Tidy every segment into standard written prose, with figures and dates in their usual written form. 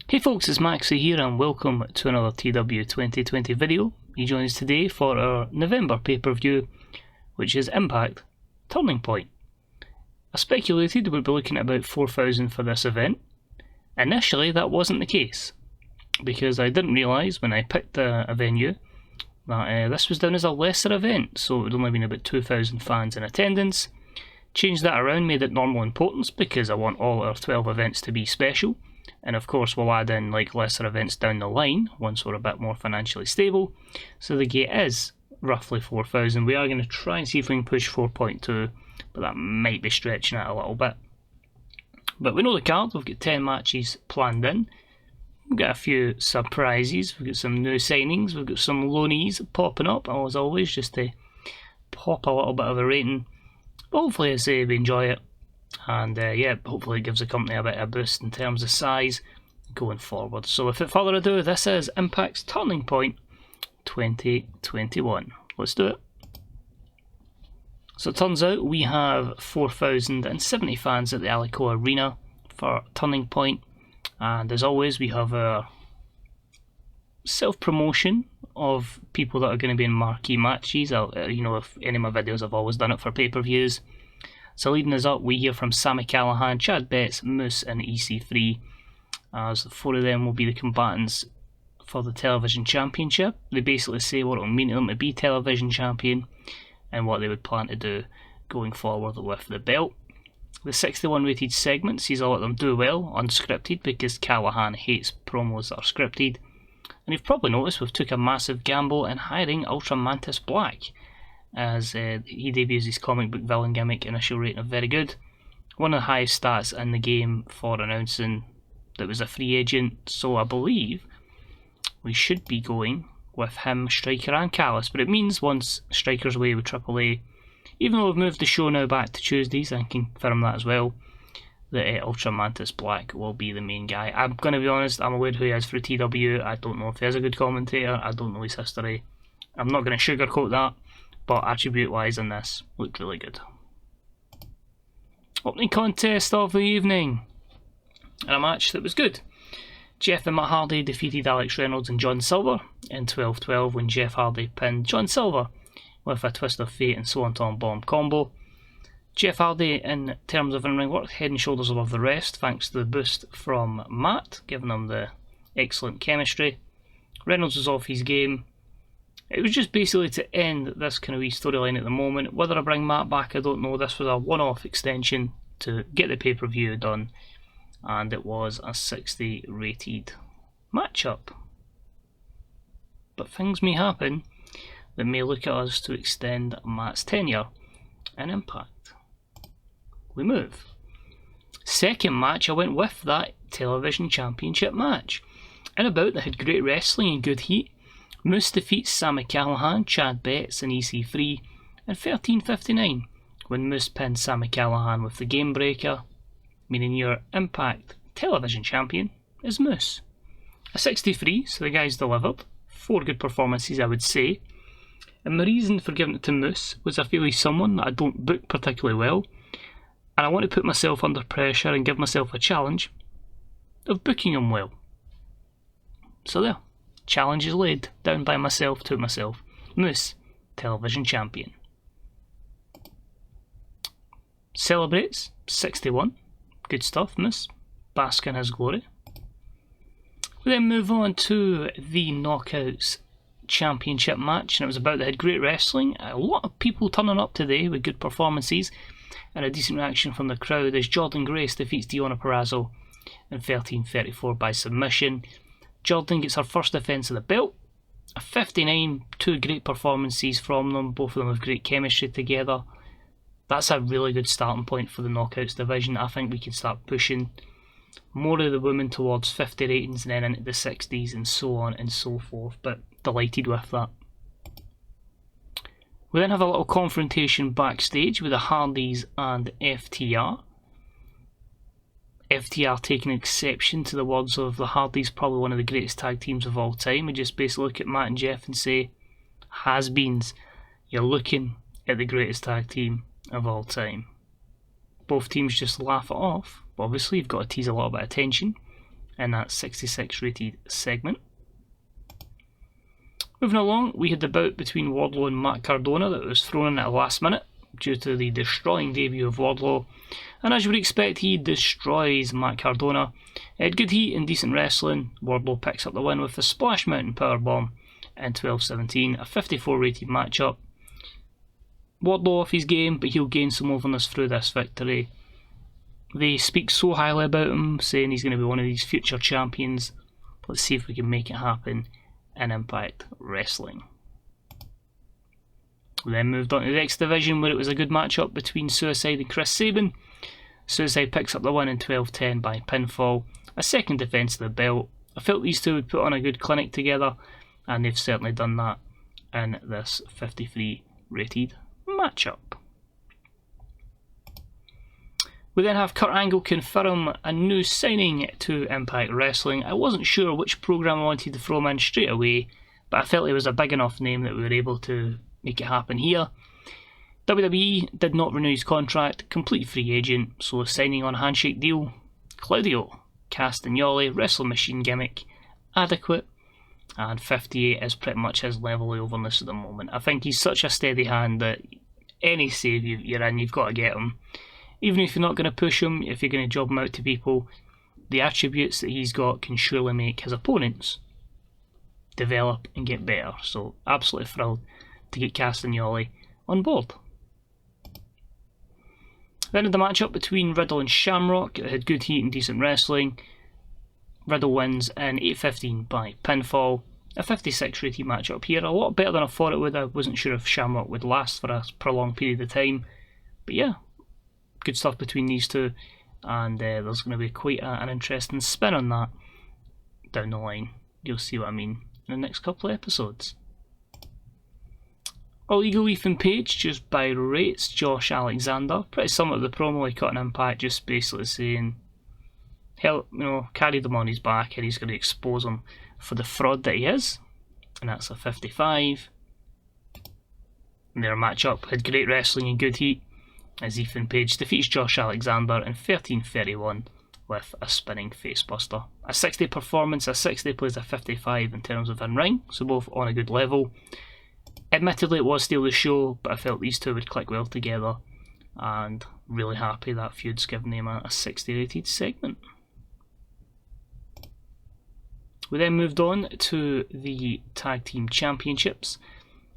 Hey folks, it's Maxie here and welcome to another TEW2020 video. You join us today for our November pay-per-view, which is Impact Turning Point. I speculated we'd be looking at about 4,000 for this event. Initially that wasn't the case, because I didn't realise when I picked a venue that this was done as a lesser event, so it would only been about 2,000 fans in attendance. Changed that around, made it normal importance because I want all our 12 events to be special. And of course we'll add in like lesser events down the line once we're a bit more financially stable. So the gate is roughly 4,000. We are going to try and see if we can push 4.2, but that might be stretching it a little bit. But we know the card, we've got 10 matches planned in. We've got a few surprises, we've got some new signings, we've got some loanees popping up as always, just to pop a little bit of a rating. But hopefully as we enjoy it. And yeah, hopefully it gives the company a bit of a boost in terms of size going forward. So without further ado, this is Impact's Turning Point 2021. Let's do it. So it turns out we have 4,070 fans at the Alico Arena for Turning Point. And as always, we have our self-promotion of people that are going to be in marquee matches. You know, if any of my videos, I've always done it for pay-per-views. So leading us up, we hear from Sami Callihan, Chad Betts, Moose and EC3, as the four of them will be the combatants for the television championship. They basically say what it will mean to them to be television champion and what they would plan to do going forward with the belt. The 61 rated segment sees all of them do well, unscripted, because Callihan hates promos that are scripted. And you've probably noticed we've took a massive gamble in hiring Ultra Mantis Black, as he debuts his comic book villain gimmick. Initial rating of very good. One of the highest stats in the game for announcing that was a free agent, so I believe we should be going with him, Striker and Callis, but it means once Striker's away with AAA, even though we've moved the show now back to Tuesdays, I can confirm that as well, that Ultra Mantis Black will be the main guy. I'm going to be honest, I'm aware who he is for TW, I don't know if he is a good commentator, I don't know his history, I'm not going to sugarcoat that. But attribute wise in this, looked really good. Opening contest of the evening. And a match that was good. Jeff and Matt Hardy defeated Alex Reynolds and John Silver in 12-12 when Jeff Hardy pinned John Silver with a twist of fate and swanton bomb combo. Jeff Hardy, in terms of in-ring work, head and shoulders above the rest thanks to the boost from Matt, giving them the excellent chemistry. Reynolds was off his game. It was just basically to end this kind of wee storyline at the moment. Whether I bring Matt back, I don't know. This was a one-off extension to get the pay-per-view done, and it was a 60 rated matchup. But things may happen that may look at us to extend Matt's tenure in Impact. We move. Second match, I went with that television championship match. In a bout that had great wrestling and good heat. Moose defeats Sami Callihan, Chad Betts and EC3 in 13:59 when Moose pinned Sami Callihan with the Game Breaker, meaning your Impact television champion is Moose. A 63, so the guys delivered. 4 good performances, I would say. And my reason for giving it to Moose was I feel he's someone that I don't book particularly well, and I want to put myself under pressure and give myself a challenge of booking him well. So there. Challenge is laid down by myself to myself. Moose, television champion. Celebrates 61. Good stuff, Moose. Bask in his glory. We then move on to the Knockouts Championship match, and it was about that had great wrestling. A lot of people turning up today with good performances and a decent reaction from the crowd as Jordan Grace defeats Deonna Purrazzo in 13:34 by submission. Jordan gets her first defence of the belt. A 59, 2 great performances from them, both of them have great chemistry together. That's a really good starting point for the Knockouts division. I think we can start pushing more of the women towards 50 ratings and then into the 60s and so on and so forth, but delighted with that. We then have a little confrontation backstage with the Hardys and FTR. FTR taking exception to the words of the Hardys, probably one of the greatest tag teams of all time. We just basically look at Matt and Jeff and say, has-beens, you're looking at the greatest tag team of all time. Both teams just laugh it off, but obviously you've got to tease a little bit of tension. in that 66 rated segment. Moving along, we had the bout between Wardlow and Matt Cardona that was thrown in at the last minute due to the destroying debut of Wardlow, and as you would expect, he destroys Matt Cardona. He had good heat and decent wrestling. Wardlow picks up the win with a Splash Mountain Powerbomb in 12-17, a 54 rated matchup. Wardlow off his game, but he'll gain some overness through this victory. They speak so highly about him, saying he's going to be one of these future champions. Let's see if we can make it happen in Impact Wrestling. We then moved on to the X Division, where it was a good matchup between Suicide and Chris Sabin. Suicide picks up the win in 12-10 by pinfall, a second defence of the belt. I felt these two would put on a good clinic together, and they've certainly done that in this 53 rated matchup. We then have Kurt Angle confirm a new signing to Impact Wrestling. I wasn't sure which program I wanted to throw him in straight away, but I felt it was a big enough name that we were able to make it happen here. WWE did not renew his contract, complete free agent, so signing on handshake deal. Claudio Castagnoli, Wrestle Machine gimmick, adequate, and 58 is pretty much his level of overness at the moment. I think he's such a steady hand that any save you're in, you've got to get him. Even if you're not going to push him, if you're going to job him out to people, the attributes that he's got can surely make his opponents develop and get better. So absolutely thrilled to get Castagnoli on board. Then in the matchup between Riddle and Shamrock, it had good heat and decent wrestling. Riddle wins in 8-15 by pinfall. A 56 rated matchup here, a lot better than I thought it would. I wasn't sure if Shamrock would last for a prolonged period of time, but yeah, good stuff between these two, and there's going to be quite an interesting spin on that down the line. You'll see what I mean in the next couple of episodes. All Eagle Ethan Page just berates Josh Alexander. Pretty similar to the promo he cut on Impact, just basically saying, hell, carried him on his back and he's going to expose him for the fraud that he is. And that's a 55. And their matchup had great wrestling and good heat, as Ethan Page defeats Josh Alexander in 13-31 with a spinning facebuster. A 60 performance, a 60 plays a 55 in terms of in-ring, so both on a good level. Admittedly it was still the show, but I felt these two would click well together, and really happy that feud's given them a 60 rated segment. We then moved on to the Tag Team Championships,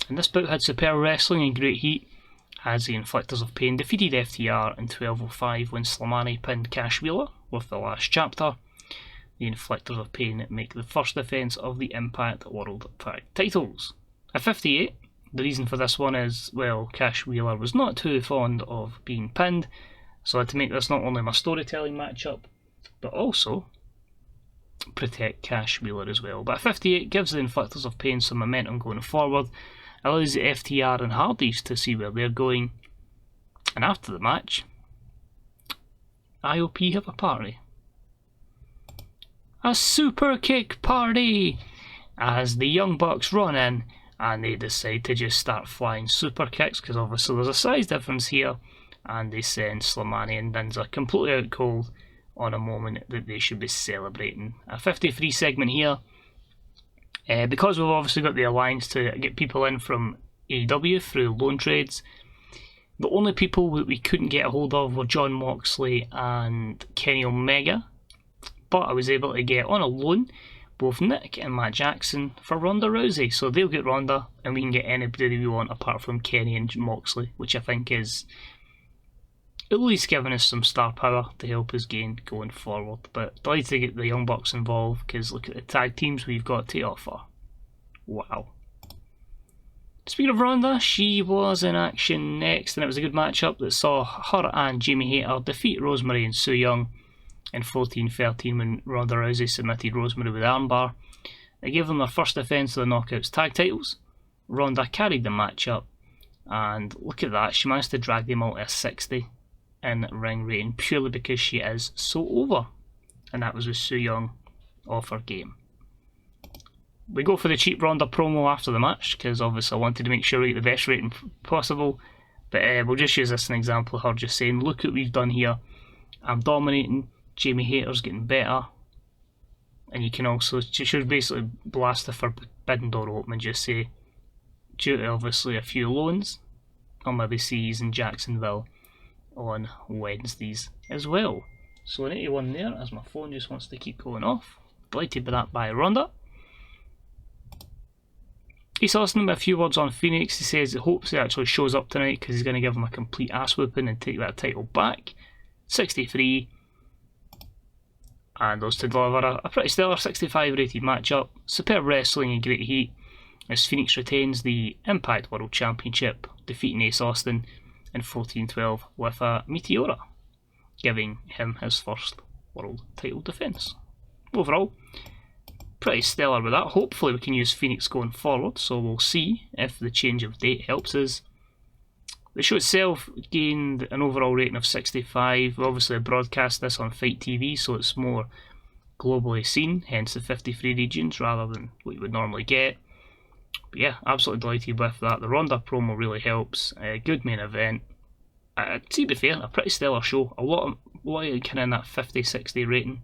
and this bout had superb wrestling and great heat, as the Inflectors of Pain defeated FTR in 12:05 when Slamani pinned Cash Wheeler with the last chapter. The Inflectors of Pain make the first defence of the Impact World Tag titles. At 58, the reason for this one is, well, Cash Wheeler was not too fond of being pinned, so I had to make this not only my storytelling matchup, but also protect Cash Wheeler as well. But at 58, gives the Inflectors of Pain some momentum going forward, allows the FTR and Hardys to see where they're going, and after the match, IOP have a party. A super kick party! As the Young Bucks run in, and they decide to just start flying super kicks, because obviously there's a size difference here, and they send Slamani and Dinza completely out cold on a moment that they should be celebrating. A 53 segment here. Because we've obviously got the alliance to get people in from AEW through loan trades, the only people that we couldn't get a hold of were John Moxley and Kenny Omega, but I was able to get on a loan both Nick and Matt Jackson for Ronda Rousey, so they'll get Ronda and we can get anybody we want apart from Kenny and Moxley, which I think is at least giving us some star power to help us gain going forward. But delighted to get the Young Bucks involved, because look at the tag teams we've got to offer. Wow. Speaking of Ronda, she was in action next, and it was a good matchup that saw her and Jamie Hayter defeat Rosemary and Su Yung in 14-13 when Ronda Rousey submitted Rosemary with armbar. They gave them their first defence of the Knockouts tag titles. Ronda carried the matchup, and look at that, she managed to drag them all to a 60 in ring rating purely because she is so over, and that was with Su Yung off her game. We go for the cheap Ronda promo after the match, because obviously I wanted to make sure we get the best rating possible, but we'll just use this as an example of her just saying, look what we've done here, I'm dominating, Jamie Hayter's getting better, And you can also, you should basically blast the forbidden door open and just say, due to obviously a few loans, I'll maybe see you in Jacksonville on Wednesdays as well. So an 81 there, as my phone just wants to keep going off. Delighted by that by Ronda. He's asking him a few words on Fenix. He says he hopes he actually shows up tonight because he's going to give him a complete ass whooping and take that title back. 63. And those to deliver a pretty stellar 65 rated matchup. Superb wrestling and great heat as Fenix retains the Impact World Championship, defeating Ace Austin in 14-12 with a Meteora, giving him his first world title defence. Overall, pretty stellar with that. Hopefully we can use Fenix going forward, so we'll see if the change of date helps us. The show itself gained an overall rating of 65. We obviously broadcast this on Fight TV, so it's more globally seen, hence the 53 regions rather than what you would normally get. But yeah, absolutely delighted with that. The Ronda promo really helps. A good main event. To be fair, a pretty stellar show. A lot of kind of in that 50-60 rating,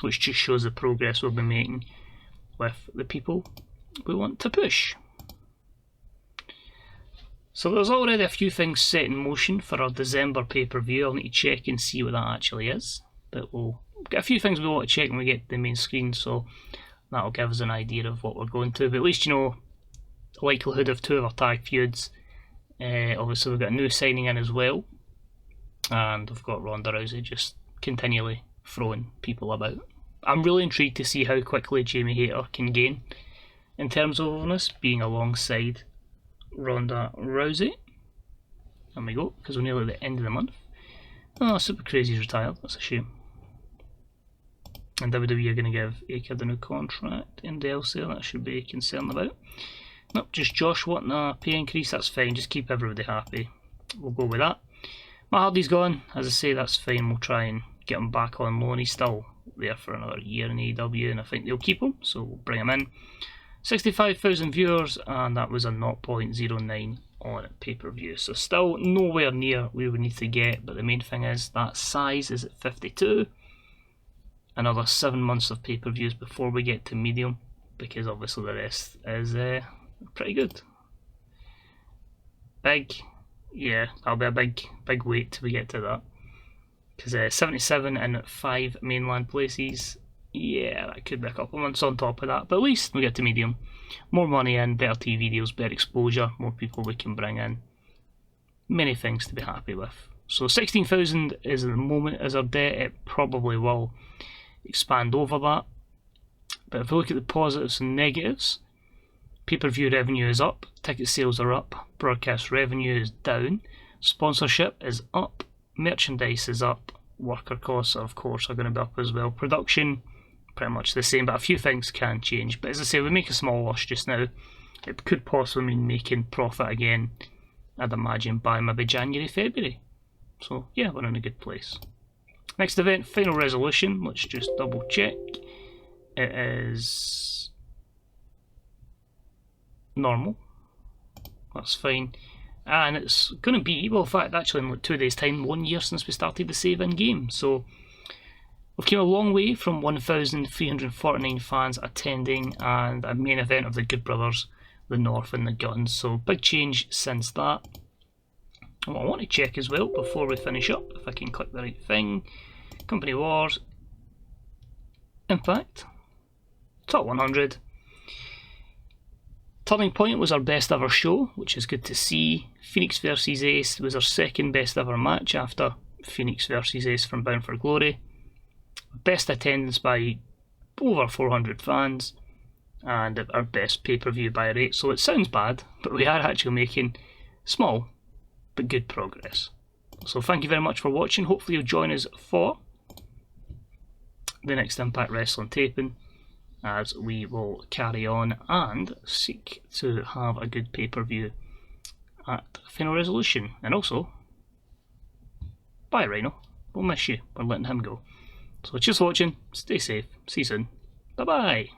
which just shows the progress we'll be making with the people we want to push. So there's already a few things set in motion for our December pay-per-view. I'll need to check and see what that actually is. But we'll get a few things we want to check when we get to the main screen, so that'll give us an idea of what we're going to. But at least you know the likelihood of two of our tag feuds. Obviously we've got a new signing in as well. And we've got Ronda Rousey just continually throwing people about. I'm really intrigued to see how quickly Jamie Hayter can gain in terms of overness, being alongside Ronda Rousey. There we go, because we're nearly at the end of the month. Oh, Super Crazy's retired, that's a shame. And WWE are going to give Aka the new contract in DLC, that should be concerned about. Nope, just Josh wanting a pay increase, that's fine, just keep everybody happy. We'll go with that. Matt Hardy's gone, as I say, that's fine, we'll try and get him back on loan. He's still there for another year in AEW, and I think they'll keep him, so we'll bring him in. 65,000 viewers, and that was a 0.09 on pay-per-view, so still nowhere near where we need to get, but the main thing is that size is at 52. Another 7 months of pay-per-views before we get to medium, because obviously the rest is pretty good. Big, yeah, that'll be a big wait till we get to that, because 77 in 5 mainland places. Yeah, that could be a couple of months on top of that, but at least we get to medium. More money in, better TV deals, better exposure, more people we can bring in. Many things to be happy with. So 16,000 is at the moment as our debt. It probably will expand over that. But if we look at the positives and negatives, pay-per-view revenue is up, ticket sales are up, broadcast revenue is down, sponsorship is up, merchandise is up, worker costs of course are going to be up as well. Production pretty much the same, but a few things can change. But as I say, we make a small loss just now. It could possibly mean making profit again, I'd imagine, by maybe January, February. So yeah, we're in a good place. Next event, Final Resolution. Let's just double check. It is normal. That's fine. And it's going to be, well in fact actually in like 2 days time, 1 year since we started the save-in game. So we've come a long way from 1,349 fans attending and a main event of the Good Brothers, the North and the Guns. So big change since that. And what I want to check as well before we finish up, if I can click the right thing, Company Wars, Impact, Top 100. Turning Point was our best ever show, which is good to see. Fenix vs Ace was our second best ever match after Fenix vs Ace from Bound for Glory. Best attendance by over 400 fans, and our best pay-per-view by rate. So it sounds bad, but we are actually making small but good progress. So thank you very much for watching. Hopefully you'll join us for the next Impact Wrestling taping, as we will carry on and seek to have a good pay-per-view at Final Resolution. And also, bye Rhino, we'll miss you, we're letting him go. So cheers for watching, stay safe, see you soon, bye bye.